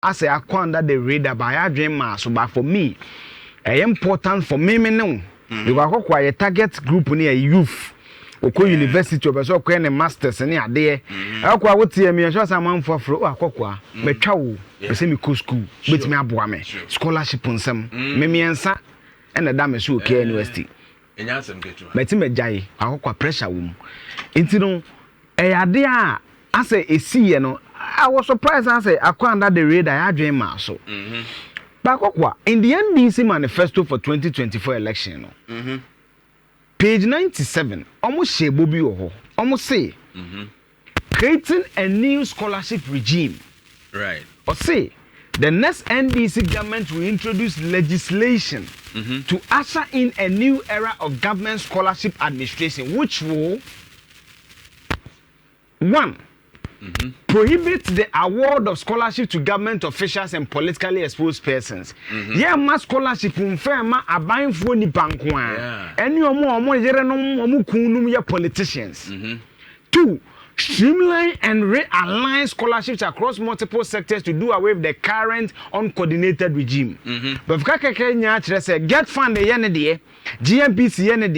as I under the radar by a dream mass, but for me, important for me, no. You are quite a target group near youth. Oko university obeso ko ne masters ne ade akwa wotie me so sama mfoforo akokwa betwa wo se me ko school betimi aboa me scholarship nsem me miensa ene da me so ok university enya asem ketu betimi jai akokwa pressure wo mu enti ade a ase esiye no I was surprised I say akwa under the radar I adwen ma so bakokwa in the NDC manifesto for 2024 election no Page 97, almost say Bobby Oho, almost say creating a new scholarship regime. Right. Or say the next NDC government will introduce legislation to usher in a new era of government scholarship administration, which will one prohibit the award of scholarship to government officials and politically exposed persons. Yeah, mass scholarship ma abain fo ni bankwa. Any omo yere no omo kunum ye politicians. Two, streamline and realign scholarships across multiple sectors to do away with the current uncoordinated regime. But get fund the yen GMPC yen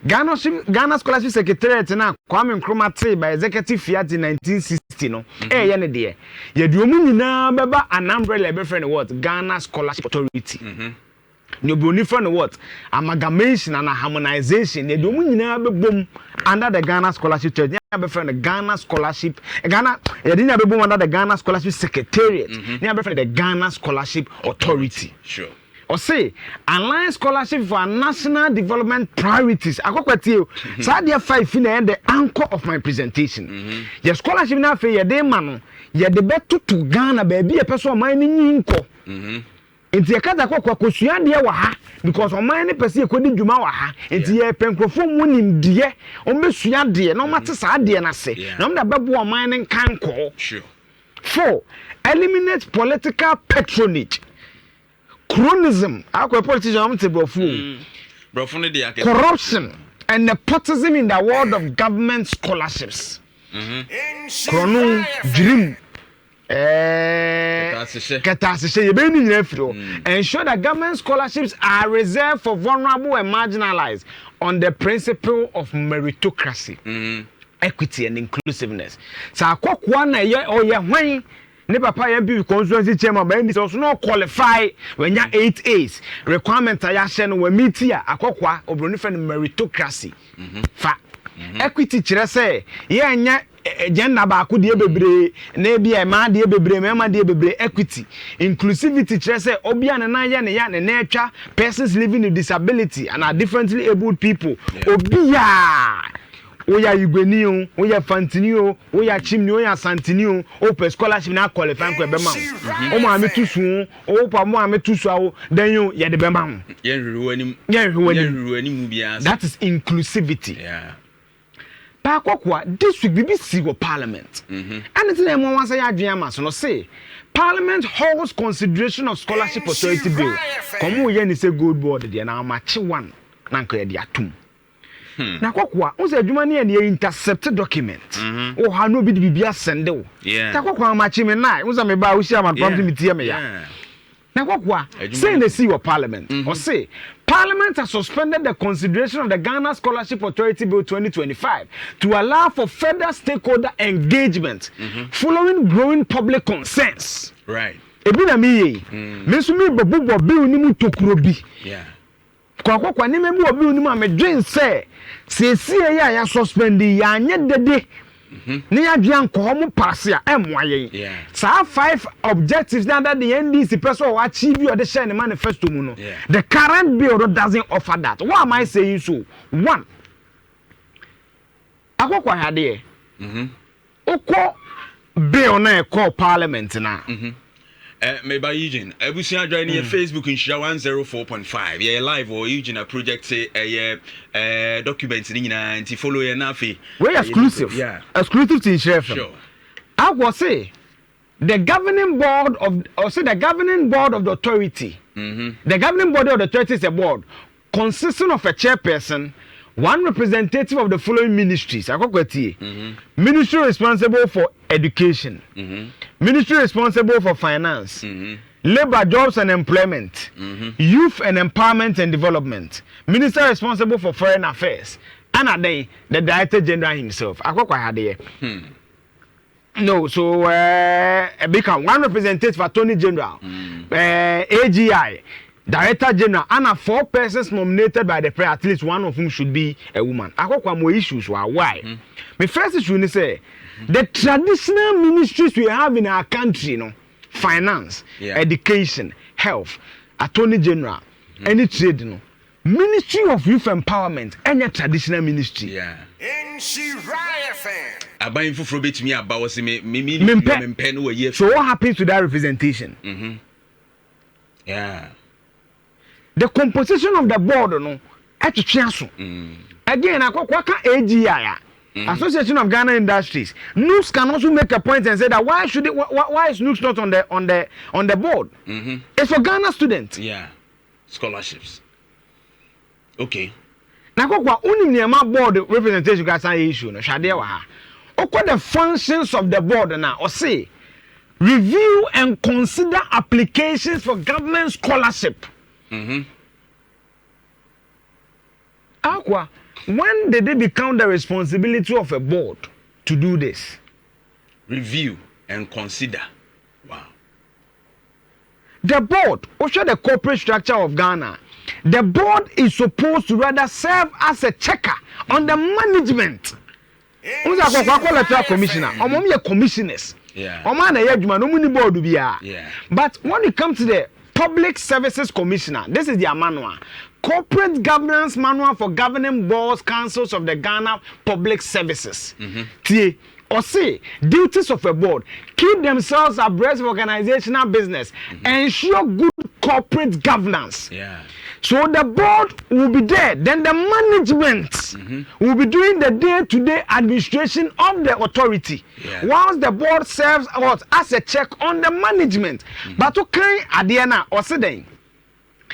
Ghana Scholarship Secretariat na Kwame Nkrumah by Executive Fiat in 1960 no. Yen de. Ye do mu nyina beba an umbrella be friend what Ghana Scholarship Authority. No be only friend what amalgamation and harmonization. Ye do mu nyina be bom under the Ghana Scholarship Authority. Be friend the Ghana Scholarship Ghana ye didn't be bom under the Ghana Scholarship Secretariat. Ye be friend the Ghana Scholarship Authority. Sure. Or say align scholarship for national development priorities. Akokwatie so there 5 in the anchor of my presentation. Your scholarship na fe ye dey man ye de beto to Ghana baby e person man ni nyinko. Enti ye kada kokwa kosua de wa ha because o man ni pese e kodi dwuma wa ha. Enti ye penkrofo mu nim de o mesua de no mate sa de na se. Na mda bebo o man ni kanko. Sure. 4, eliminate political patronage. Chronism, corruption and nepotism in the world of government scholarships. Chrono dream. Ensure that government scholarships are reserved for vulnerable and marginalized on the principle of meritocracy, equity, and inclusiveness. So, when ne papa ya bi constituency chairman ba ndi so no qualify when ya 8 A's requirement ya hye no we meet ya akokwa obroni friend meritocracy fa equity kire say ye anya gender ba ko de bebre na bia ma de bebre ma de bebre equity inclusivity kire say obia ne na ya ne atwa persons living with disability and are differently abled people obia Oya Ugbenio, Oya Fantinio, Oya Chimney, Oya Santinio, Open scholarship na qualify for Bema. O ma me too soon, o pa mo me too so, then you ye the Bema. That is inclusivity. Yeah. Pakokwa, this week BBC go parliament. And it's them one say adriama so no say. Parliament holds consideration of scholarship authority bill. Come we ye ni say gold board there na match one. Na nko ye dia tum. Na kwakwa unse adwuma ne ye intercept document o ha no bi de bibia sende wo na kwakwa amachi me na unse me ba wo share man prompt me tie me ya na kwakwa say the see of parliament or say Parliament has suspended the consideration of the Ghana Scholarship Authority Bill 2025 to allow for further stakeholder engagement following growing public concerns. Right. Ebi na me me so me bobo bill ni mu tokuro bi. Yeah. Kwa ni me bo bill ni ma me dwen say ya suspend ya anye dede ni adwan ko mo pass ya emwaye sa 5 objectives that the NDC person will achieve or the share manifesto mu no the current bill doesn't offer that. Why am I saying so? One, akokwa hade oko bill na call parliament na Maybe Eugene. Ebusia join here Facebook in Nhyira 104.5. Yeah, live or Eugene a project say documents ni nyina nti follow ye na fe. We exclusive. Yeah. Exclusive to Nhyira. Sure. I will say the governing board of the authority. The governing body of the authority is a board consisting of a chairperson, one representative of the following ministries. Ministry responsible for education. Ministry responsible for finance. Labor, jobs and employment. Youth and empowerment and development. Minister responsible for foreign affairs. And the Director General himself. No, so become one representative for Attorney General, AGI, Director General, and 4 persons nominated by the prayer, at least one of whom should be a woman. I got more issues. Why? My first issue is the traditional ministries we have in our country, finance, education, health, Attorney General, any trade, Ministry of Youth Empowerment, any traditional ministry. So what happens to that representation? The composition of the board, again, I AGI, Association of Ghana Industries. Nooks can also make a point and say that why is Nooks not on the board? It's for Ghana students. Scholarships. Okay. Now, what board representation got an issue? No, what the functions of the board now? Or say, review and consider applications for government scholarship. When did it become the responsibility of a board to do this? Review and consider. Wow. The board, also the corporate structure of Ghana, the board is supposed to rather serve as a checker on the management. Commissioner, commissioners. But when it comes to the Public Services Commissioner, this is their manual. Corporate Governance Manual for Governing Boards, Councils of the Ghana Public Services. Or say, duties of a board, keep themselves abreast of organizational business, ensure good corporate governance. So the board will be there. Then the management will be doing the day-to-day administration of the authority. Whilst the board serves as a check on the management. But okay, at the end, or say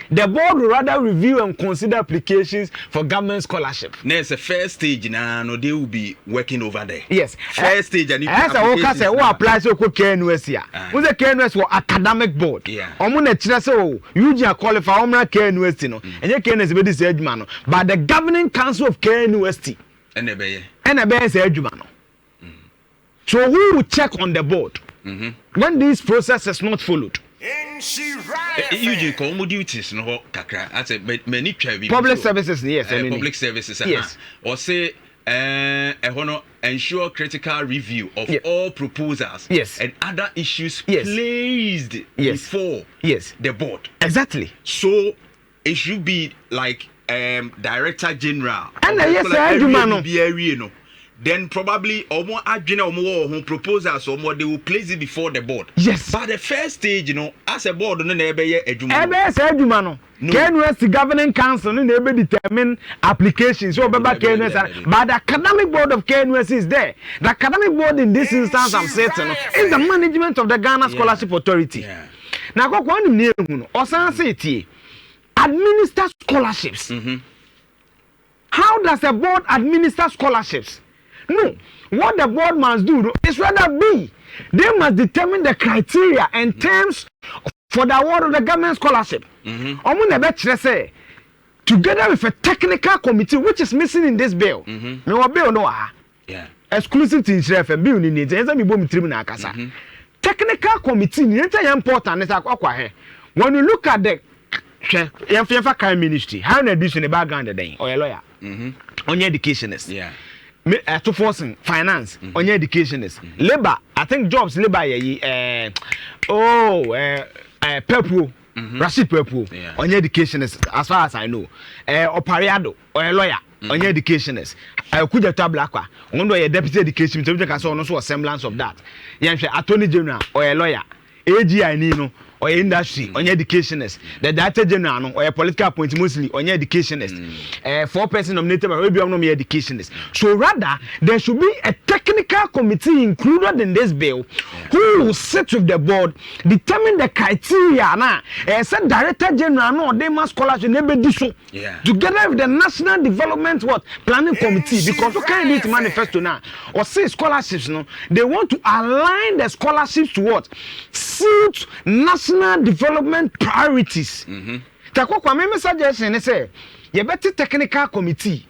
the board will rather review and consider applications for government scholarship. There's a first stage now, no, they will be working over there. Yes. First stage, and as a worker say, who applies to KNUS here? Who's the KNUS for academic board? Eugene qualify KNUS, and you KNUS be this Eugene, but the governing council of KNUS, and the bear is Eugene. So who will check on the board when this process is not followed? Eugene, common duties, no, kakra. I said, many public services, yes, public services, yes. Or say, ensure critical review of all proposals, and other issues placed before the board. Exactly. So it should be like Director General. And yes, then probably proposals they will place it before the board. Yes. But the first stage, as a board, no. KNUS the governing council determine applications. So but the academic board of KNUS is there. The academic board in this instance I'm certain is the management of the Ghana Scholarship Authority. Now go one name administer scholarships. How does the board administer scholarships? No, what the board must do is rather be, they must determine the criteria and terms for the award of the government scholarship. Together with a technical committee, which is missing in this bill. No bill, exclusive to Israel and bill in it. Technical committee, important. When you look at the ministry, how in addition about Ghana or a lawyer, on your educationist. To forcing finance on your educationist. Labor, I think jobs labor purple. Rashid purple on your educationist, as far as I know. Opariado or a lawyer on your educationist. I could have tablaca. One way a deputy education to make a semblance of that. Attorney General or a lawyer. AGI Nino or industry on your educationist, the Director General or a political appointee mostly on your educationist, 4 persons nominated by maybe on your educationist. So rather, there should be a technical technical committee included in this bill who will sit with the board, determine the criteria na said director general no they must scholarship never do so together with the national development planning committee, because you can't read manifesto now or say scholarships no, they want to align the scholarships to what suit national development priorities. Takwa me suggestion is say you better technical committee,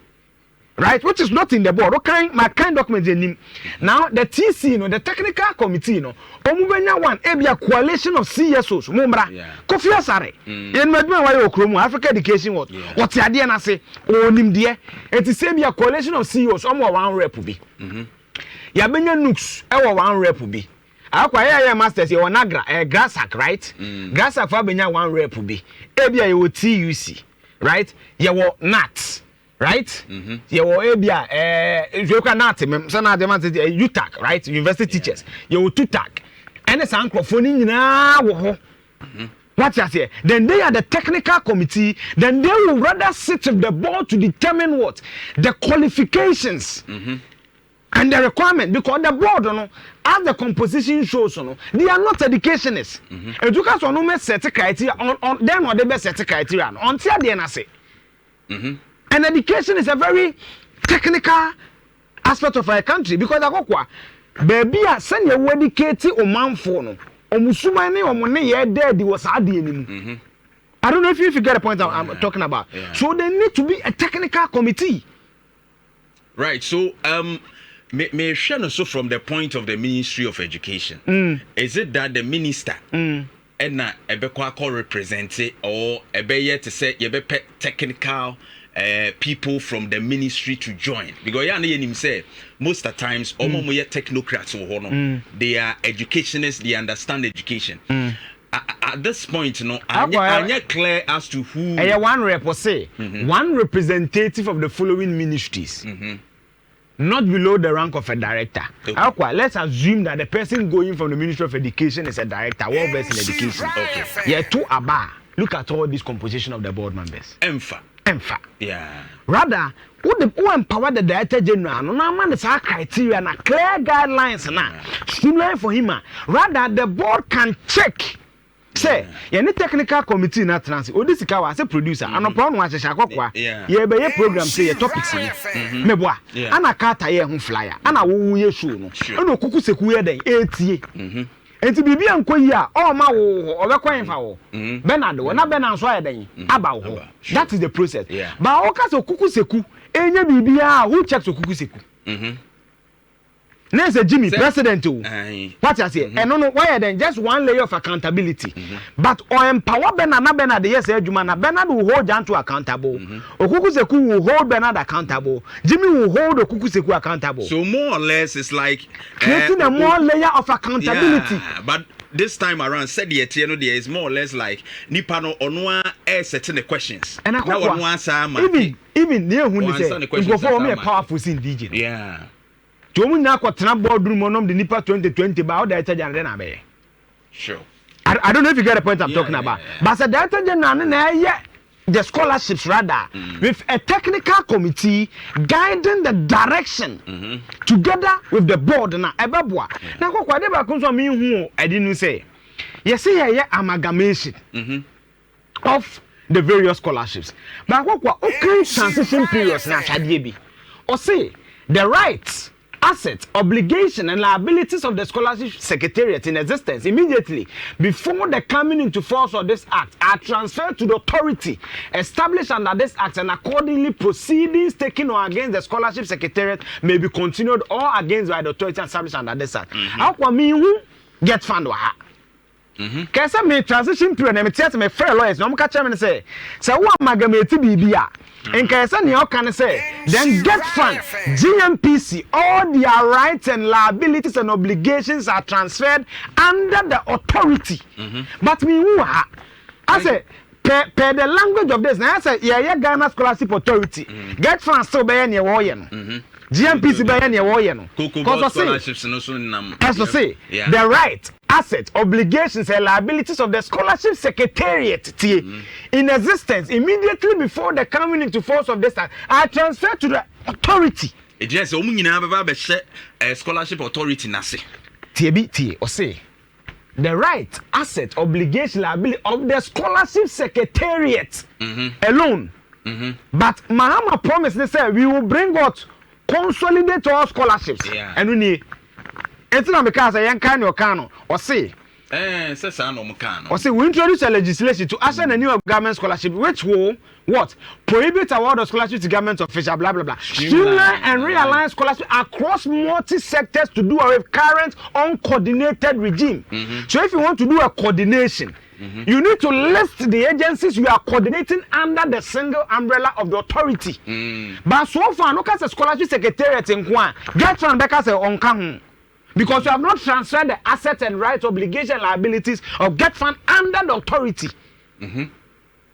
right, which is not in the board. Okay, my kind document in him. Now the TC, the technical committee, omubenya one, a coalition of CSOs, mumbra, Kofi Asare, in Madman Wayo Kromo, Africa Education, what's the idea? I say, oh, nim dear, it is same a coalition of CEOs, almost one repubi. Yabenya Nooks, our one repubi. Acquire masters, you are Nagra, Grassack, right? Grassack Fabenya one repubi. Ebia, you TUC, right? You were nuts. Right? You were Abia, you cannot, UTAC, right? University teachers. You were TUTAC. And it's uncrophoning now. What you say? Then they are the technical committee. Then they will rather sit with the board to determine what? The qualifications and the requirement. Because the board, as the composition shows, they are not educationists. Educators are not set criteria on them or the best set criteria. Until the NSA. And education is a very technical aspect of our country, because baby send your educated o man for no omusuma ne omone ye dead was ade anim. I don't know if you get the point I'm talking about. So there need to be a technical committee. Right. So may share so from the point of the Ministry of Education. Is it that the minister and ebekwa represent or ebeye to say yebe technical people from the ministry to join? Because say most of the times technocrats they are educationists, they understand education. At this point, I'm not clear as to who one rep will say one representative of the following ministries. Not below the rank of a director. Let's assume that the person going from the Ministry of Education is a director, well versed in education. Yeah, to Abba. Look at all this composition of the board members. Empha. Yeah. Rather, who empower the director general? No man is our criteria and clear guidelines na streamline for him. Rather, the board can check. Say, any technical committee na transit. Odisika was a producer. And no problem was a shakwa. Yeah, be a program say a topics. Meboa. Ana kata ye hun flyer. Ana wo ye show no. Ono kuku seku ye den 8. Enti bibi anko yi a o ma wo obekwan fa wo Bernard wo na Bernard so ayedan aba wo. That is the process. But o ka so kuku seku enye bibi a who checks so kuku seku. Next Jimmy president o. What you say? And no why then just one layer of accountability. But o empower Bernard na Bernard yes adwuma na Bernard will hold Janto accountable. Okuku seku will hold Bernard accountable. Jimmy will hold Okuku seku accountable. So more or less it's like creating a more layer of accountability. But this time around said there is more or less like nipa no ono setting the questions. And even near who say go me a powerful sin DJ. Yeah. Tomu na kwatena boardroom onom the nipa 2020 ba oda eta general na be. Sure. I don't know if you get the point I'm talking about. But the director general na the scholarships rather with a technical committee guiding the direction together with the board na ebeboa. Na kwakwa de ba kunso me hu I didn't say. Yes say amalgamation of the various scholarships. But kwakwa okay transition periods na hwade bi. Or say the rights, assets, obligation and liabilities of the scholarship secretariat in existence immediately before the coming into force of this act are transferred to the authority established under this act, and accordingly proceedings taken or against the scholarship secretariat may be continued or against by the authority established under this act. How can me get fund wa ha? Kesa me transition period na me tiate me fair lawyers no mo ka chairman say wo amalgamate bibia in case any can say then get fund GMPC, all their rights and liabilities and obligations are transferred under the authority. But me who I say per the language of this now I say Ghana Scholarship Authority get fund still be any wo GMPC by any way, no. Because I say the right, assets, obligations, and liabilities of the scholarship secretariat in existence immediately before the coming into force of this act are transferred to the authority It just omnyina baba be scholarship authority nase. Tie or say the right, asset, obligation, liability of the scholarship secretariat alone. But Mahama promised, they say we will bring out consolidate all scholarships. And we need it's not because I am kind of cano or say. Or say we introduce a legislation to usher a new government scholarship, which will what prohibit award of scholarship to government officials, blah blah blah. Streamline and realign scholarship across multi sectors to do away with current uncoordinated regime. So if you want to do a coordination, you need to list the agencies you are coordinating under the single umbrella of the authority. But so far, look at the scholarship secretariat in Kwan. Get from Becca say on Kahun. Because you have not transferred the assets and rights, obligation, liabilities of Get Fund under the authority. You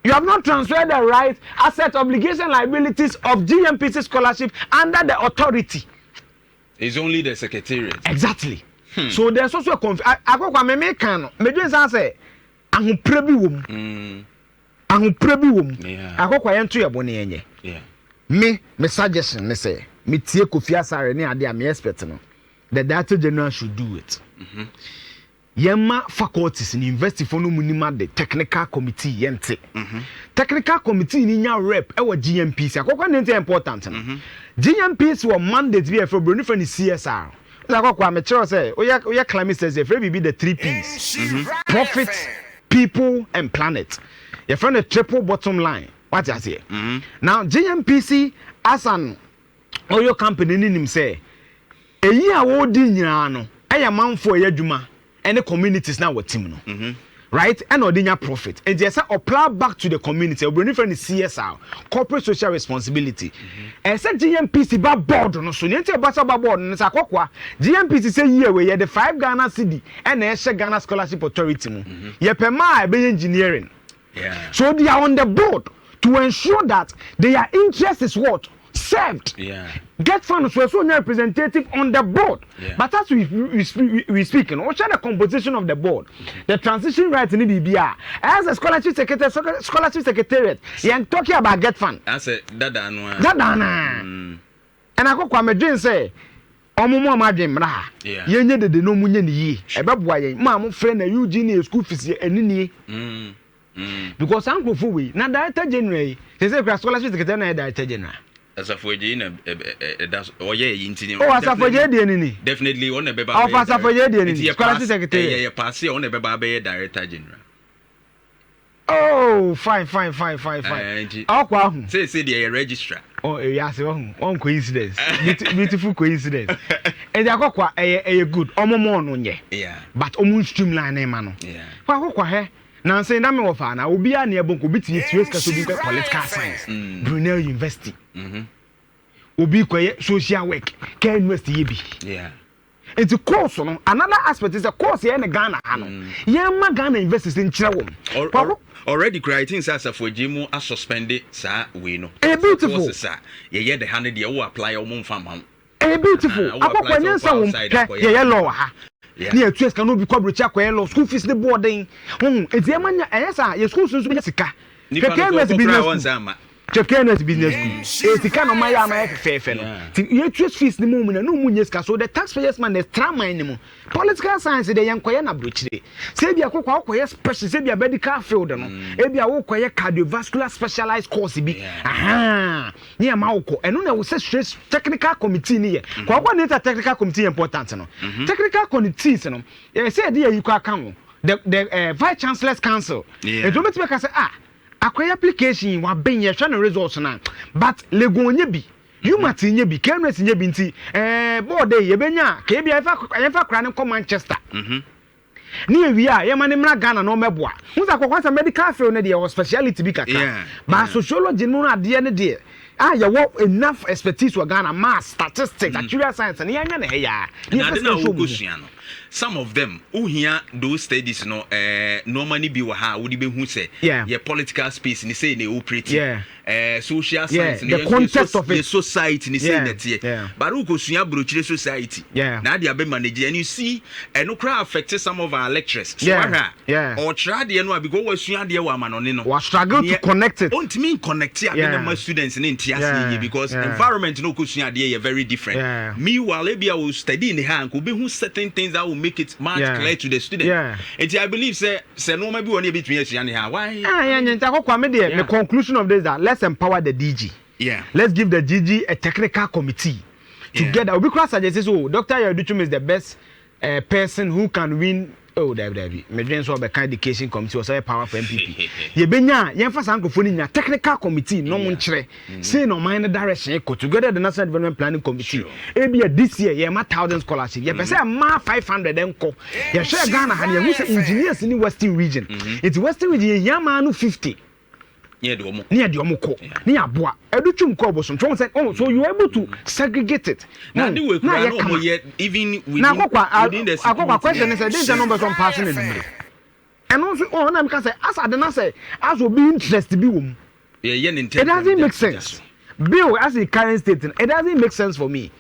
have not transferred the rights, assets, obligation, liabilities of GMPC scholarship under the authority. It's only the secretariat. Exactly. So there's also a confusion. I go me make can. Me do say ahu prebi wom. Ahu prebi wom. I go kwa yentu ye bone yenye. Yeah. Me suggestion me say me tie Kofi Asare ni ade am expect no. The Director General should do it. Yema faculties in university for no minima the technical committee yente. Technical committee ni nya rep e wa GMPC. Akokwa nente important no. GMPC were mandate be for broni for the CSR. Akokwa me chere say oya climate says if be the 3 Ps. Profit, people and planet. You find the triple bottom line. What you say? Now GMPC as an oil company ni nim say eyi a wo di nyina no eya manfo eya dwuma ene communities na watim no right and odinya profit and just apply back to the community obroni friend CSR corporate social responsibility and say GMPC ba board no so nyente ba board no sa kokwa GMPC say year we the 5 Ghana cedi and e she Ghana scholarship authority mu ye pema e be engineering so they are on the board to ensure that their interest is what served. Get funds were so representative on the board. But as we speak, what's the composition of the board? The transition rights in the BBR. As a scholarship secretariat, you're talking about get fund. I said, Dadana. And I go come and say, Omo madem ra. Ye nye de no munye ni yi. Ebeboa yen. Ma mo friend na Eugene school fees eni ni. Because uncle we na Director General. They say scholarship secretariat na Director General. As a for Eugene, that's or yeah, oh, as a for Eugene, definitely on a baby. Oh, as a for Eugene, scholarship secretary. Yeah, pass on a baby Director General. Oh, fine. Oh, say the registrar. Oh, yes, one coincidence. Beautiful coincidence. And I got a good omo yeah. But almost streamline man. Yeah. What now say na me wo fa na obi a na ebon ko biti serious ka so bi political science Brunel University obi koye social work ka university ye bi it's a course no another aspect is a course here in Ghana ye ma Ghana universities in kire wo already creating as for Jimo as suspended sa we no beautiful sir ye the hand dey wo apply o mo mfa ma beautiful akokwa nyansa wo ye law ha near two can be covered school fees the boarding. It's a man, your school soon to be sika. Business business school. It's the kind of my fair fellow. You choose fees the moment and no munyeska, so the taxpayers man is trauma anymore. Political science, the young Koyana bridge. Say be a cocoa, special, say be a medical field, maybe a walk cardiovascular specialized course. Aha, near Mauko, and no, I will say stress technical committee near. What is a technical committee important? Technical committee, I said, dear, you can come. The Vice Chancellor's Council. It don't make us say, akwa application wa ben ye hwe no results na but legonye bi you matinye bi cameras nye bi nti board ye benya ka bia fa kra ne ko Manchester ni ewia ye mane mra Ghana no meboa unza kwakwa medical field ne de speciality bi kaka ba sociology no ade ne de you want enough expertise for Ghana math statistics actuarial science and yanya na ya na de na wo kosua no some of them who hear those studies no normally be wa would be who say your political space ni say they operate social science the context of the society ni say that but who go suya brochire society na they be manage and you see no cry affect some of our lecturers so or try the no because we suya there wa manone no we struggle to connect it don't mean connect my students in TSC because environment no go suya there very different meanwhile maybe I will study in the hand could be who certain things that will make it much clear to the student and I believe say no maybe one between us and why the conclusion of this is that let's empower the DG. Let's give the DG a technical committee together. We could suggest so Dr. Eugene is the best person who can win. Oh, David. Me dream so be kind education committee was a power for MPP. Ye benya ye fa sankofoni nya technical committee no mo nkyere. Say no mind direction go together the national development planning committee. E be this year ye ma 1,000 scholarship. Ye say ma 500 enko. Ye share Ghana han ye who engineers in the Western region. It's Western region ye ma no 50. Near the Omoko, near Bois, Educhum Coboson. So you are able to segregate it. Now, even within the question is a number from passing in. And also, I'm can say, as I didn't say, as will be interested to be it doesn't make sense. Bill, as the current state, it doesn't make sense for me.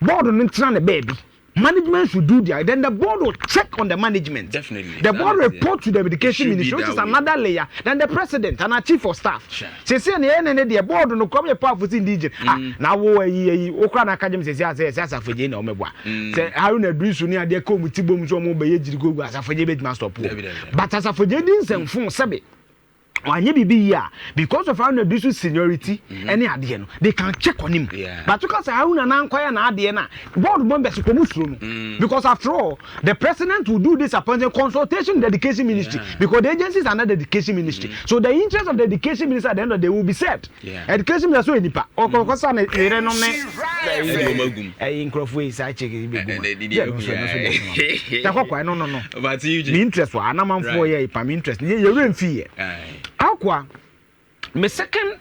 Board on the baby. Management should do that. Then the board will check on the management. Definitely. The board report to the education ministry, which is another layer. Then the president and our chief of staff. She say the end the board no come a power for indigent. Now Okra Academy says as a Fujin or Mebwa. Say how na do so near the committee boom so mo be go as a Fujin master. But as a Fujin and phone sabe. Wanye bibi ya because of how na seniority any ade no they can check on him but because how na nkwaya na ade na board members ko musuro no because after all the president will do this appointment consultation with the education ministry because the agency is under the education ministry so the interest of the education ministry at the end of the day will be served education ministry so enipa okokosa na ere no me inkrofo is I check be go no but you interest wa anamanfo ye ipa interest ye remfi ye akwa me second